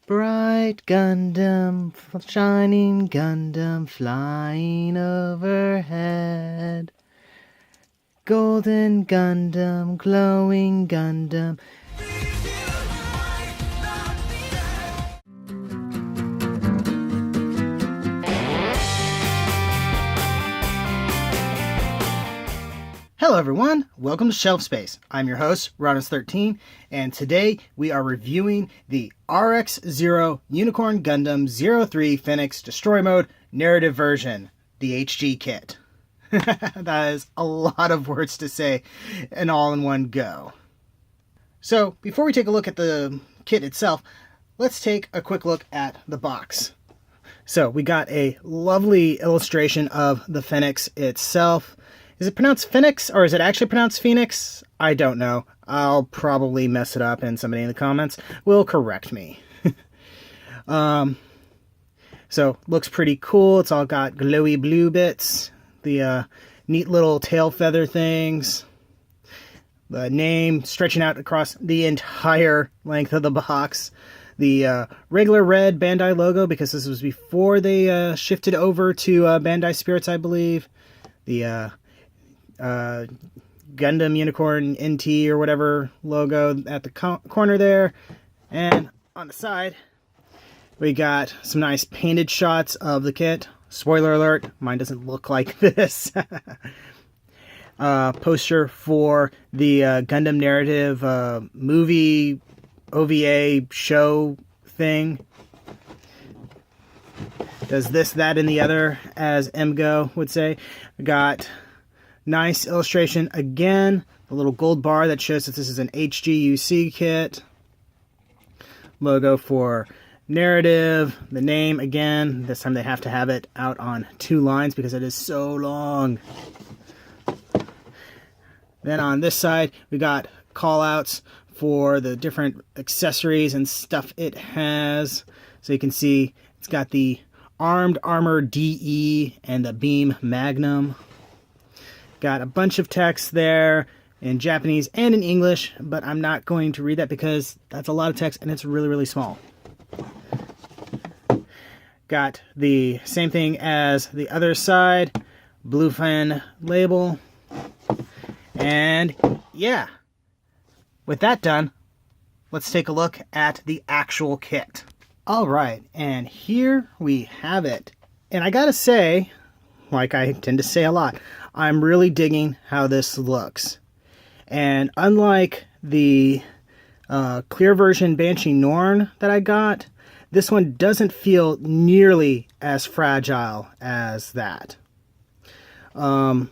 Bright Gundam, shining Gundam, flying overhead. Golden Gundam, glowing Gundam. Hello everyone, welcome to Shelf Space. I'm your host, Ronis13, and today we are reviewing the RX-0 Unicorn Gundam 03 Phenex Destroy Mode Narrative Version, the HG kit. That is a lot of words to say, and all in one go. So, before we take a look at the kit itself, let's take a quick look at the box. So, we got a lovely illustration of the Phenex itself. Is it pronounced Phenex, or is it actually pronounced Phoenix? I don't know. I'll probably mess it up, and somebody in the comments will correct me. So, looks pretty cool. It's all got glowy blue bits. The neat little tail feather things. The name stretching out across the entire length of the box. The regular red Bandai logo, because this was before they shifted over to Bandai Spirits, I believe. The Gundam Unicorn NT or whatever logo at the corner there. And on the side, we got some nice painted shots of the kit. Spoiler alert, mine doesn't look like this. Poster for the Gundam narrative movie OVA show thing. Does this, that, and the other, as MGO would say. We got nice illustration again, a little gold bar that shows that this is an HGUC kit. Logo for narrative, the name again. This time they have to have it out on 2 lines because it is so long. Then on this side, we got call outs for the different accessories and stuff it has. So you can see it's got the Armed Armor DE and the Beam Magnum. Got a bunch of text there in Japanese and in English, but I'm not going to read that because that's a lot of text and it's really, really small. Got the same thing as the other side, bluefin label. And yeah, with that done, let's take a look at the actual kit. All right, and here we have it. And I gotta say, like I tend to say a lot, I'm really digging how this looks. And unlike the clear version Banshee Norn that I got, this one doesn't feel nearly as fragile as that. I'm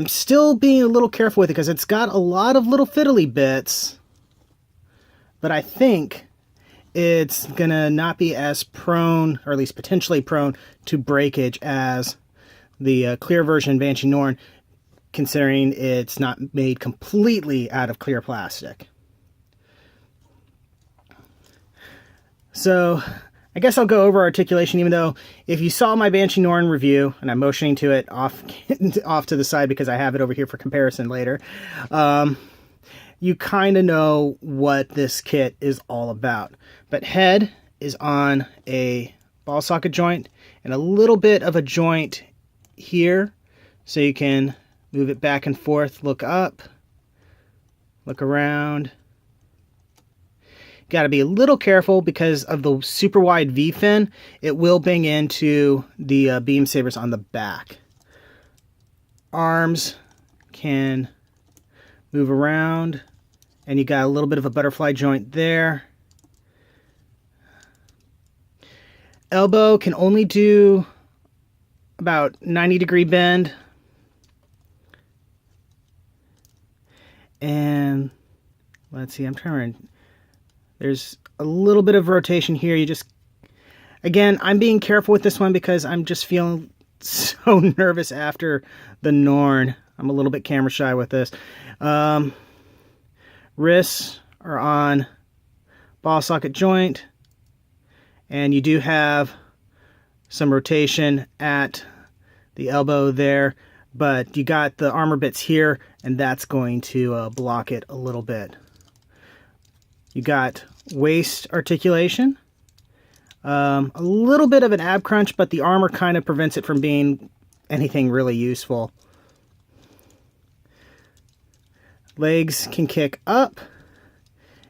still being a little careful with it because it's got a lot of little fiddly bits, but I think it's gonna not be as prone, or at least potentially prone, to breakage as the clear version Banshee Norn, considering it's not made completely out of clear plastic. So, I guess I'll go over articulation, even though if you saw my Banshee Norn review, and I'm motioning to it off to the side because I have it over here for comparison later, you kind of know what this kit is all about. But head is on a ball socket joint, and a little bit of a joint here, so you can move it back and forth, look up, look around. Got to be a little careful because of the super wide V-fin. It will bang into the beam sabers on the back. Arms can move around, and you got a little bit of a butterfly joint there. Elbow can only do about 90-degree bend. And let's see, I'm trying to... There's a little bit of rotation here. You just... Again, I'm being careful with this one because I'm just feeling so nervous after the Norn. I'm a little bit camera shy with this. Wrists are on ball socket joint. And you do have some rotation at the elbow there, but you got the armor bits here, and that's going to block it a little bit. You got waist articulation. A little bit of an ab crunch, but the armor kind of prevents it from being anything really useful. Legs can kick up.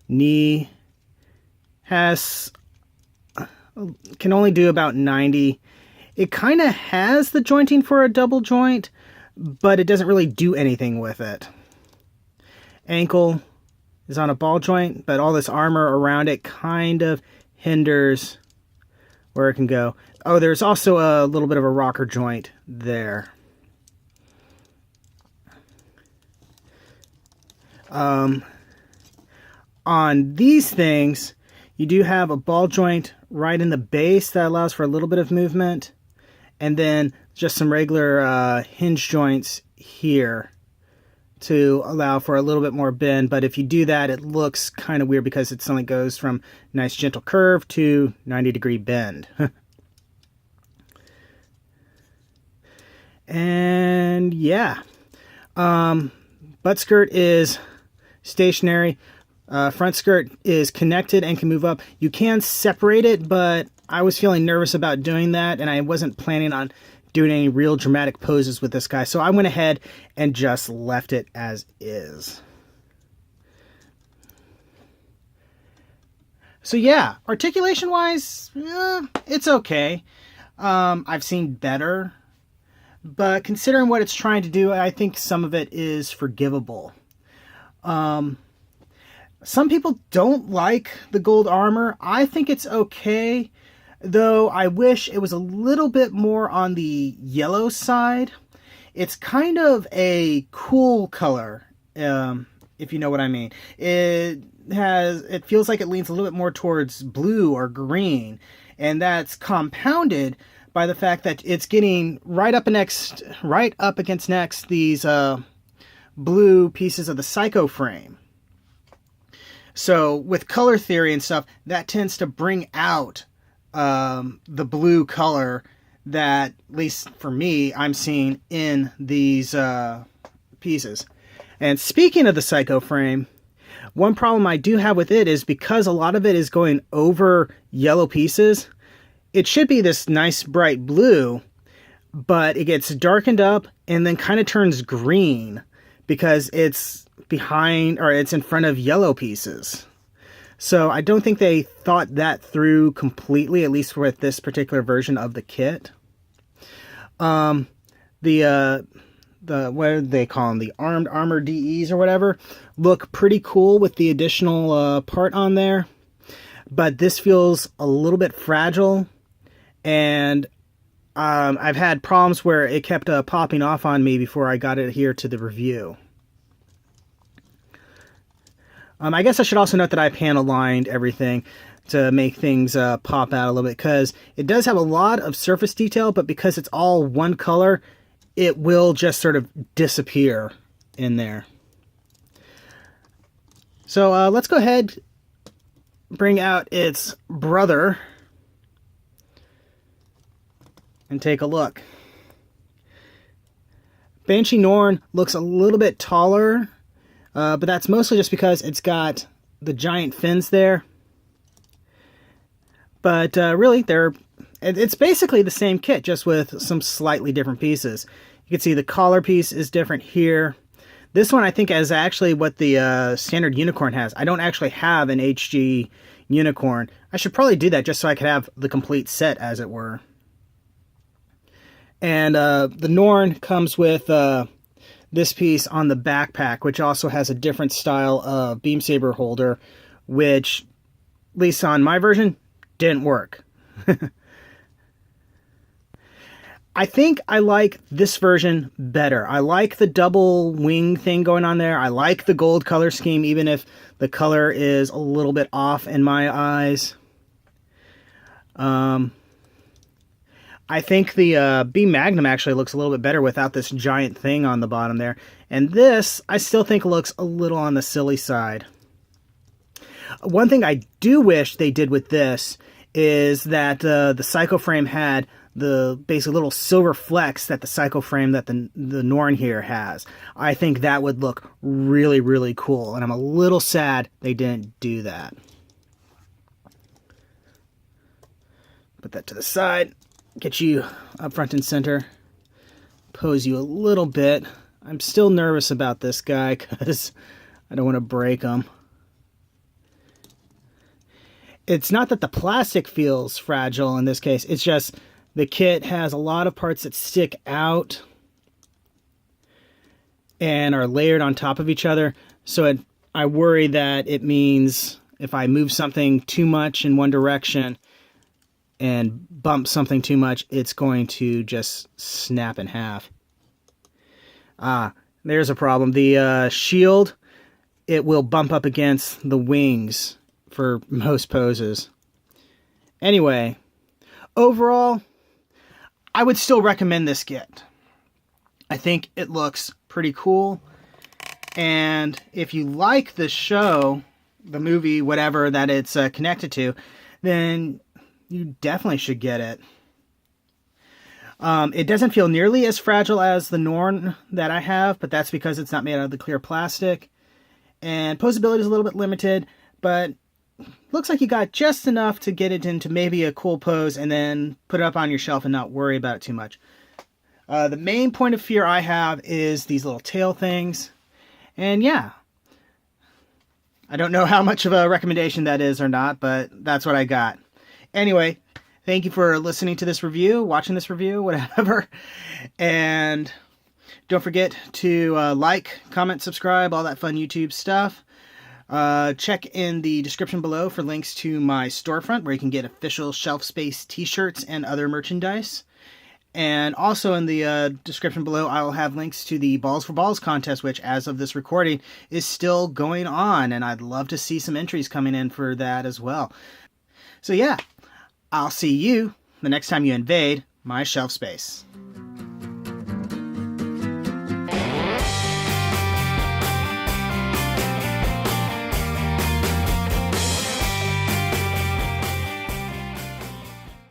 Knee can only do about 90. It kind of has the jointing for a double joint, but it doesn't really do anything with it. Ankle is on a ball joint, but all this armor around it kind of hinders where it can go. Oh, there's also a little bit of a rocker joint there. On these things, you do have a ball joint right in the base that allows for a little bit of movement, and then just some regular hinge joints here to allow for a little bit more bend. But if you do that, it looks kind of weird because it suddenly goes from nice gentle curve to 90-degree bend. And yeah, butt skirt is stationary. Front skirt is connected and can move up. You can separate it, but I was feeling nervous about doing that, and I wasn't planning on doing any real dramatic poses with this guy, so I went ahead and just left it as is. So yeah, articulation-wise, it's okay. I've seen better, but considering what it's trying to do, I think some of it is forgivable. Some people don't like the gold armor. I think it's okay, though I wish it was a little bit more on the yellow side. It's kind of a cool color, if you know what I mean. It feels like it leans a little bit more towards blue or green, and that's compounded by the fact that it's getting right up against next these blue pieces of the Psycho frame. So with color theory and stuff, that tends to bring out the blue color that, at least for me, I'm seeing in these pieces. And speaking of the Psycho frame, one problem I do have with it is because a lot of it is going over yellow pieces, it should be this nice bright blue, but it gets darkened up and then kind of turns green because it's behind, or it's in front of yellow pieces. So I don't think they thought that through completely, at least with this particular version of the kit. The what do they call them? The armed armor DEs or whatever look pretty cool with the additional part on there, but this feels a little bit fragile, and I've had problems where it kept popping off on me before I got it here to the review. I guess I should also note that I panel lined everything to make things pop out a little bit, because it does have a lot of surface detail, but because it's all one color, it will just sort of disappear in there. So let's go ahead, bring out its brother, and take a look. Banshee Norn looks a little bit taller, but that's mostly just because it's got the giant fins there. But really, it's basically the same kit, just with some slightly different pieces. You can see the collar piece is different here. This one I think is actually what the standard Unicorn has. I don't actually have an HG Unicorn. I should probably do that just so I could have the complete set, as it were. And the Norn comes with this piece on the backpack, which also has a different style of beam saber holder, which, at least on my version, didn't work. I think I like this version better. I like the double wing thing going on there. I like the gold color scheme, even if the color is a little bit off in my eyes. I think the B Magnum actually looks a little bit better without this giant thing on the bottom there. And this, I still think looks a little on the silly side. One thing I do wish they did with this is that the Psycho frame had the basic little silver flecks that the Psycho frame that the Norn here has. I think that would look really, really cool. And I'm a little sad they didn't do that. Put that to the side. Get you up front and center. Pose you a little bit. I'm still nervous about this guy because I don't want to break him. It's not that the plastic feels fragile in this case. It's just the kit has a lot of parts that stick out and are layered on top of each other. So I worry that it means if I move something too much in one direction and bump something too much, it's going to just snap in half. There's a problem. The shield, it will bump up against the wings for most poses. Anyway, overall, I would still recommend this kit. I think it looks pretty cool. And if you like the show, the movie, whatever that it's connected to, then you definitely should get it. It doesn't feel nearly as fragile as the Norn that I have, but that's because it's not made out of the clear plastic. And posability is a little bit limited, but looks like you got just enough to get it into maybe a cool pose and then put it up on your shelf and not worry about it too much. The main point of fear I have is these little tail things. And yeah, I don't know how much of a recommendation that is or not, but that's what I got. Anyway, thank you for listening to this review, watching this review, whatever. And don't forget to like, comment, subscribe, all that fun YouTube stuff. Check in the description below for links to my storefront where you can get official Shelf Space t-shirts and other merchandise. And also in the description below, I will have links to the Balls for Balls contest, which as of this recording is still going on. And I'd love to see some entries coming in for that as well. So yeah, I'll see you the next time you invade my shelf space.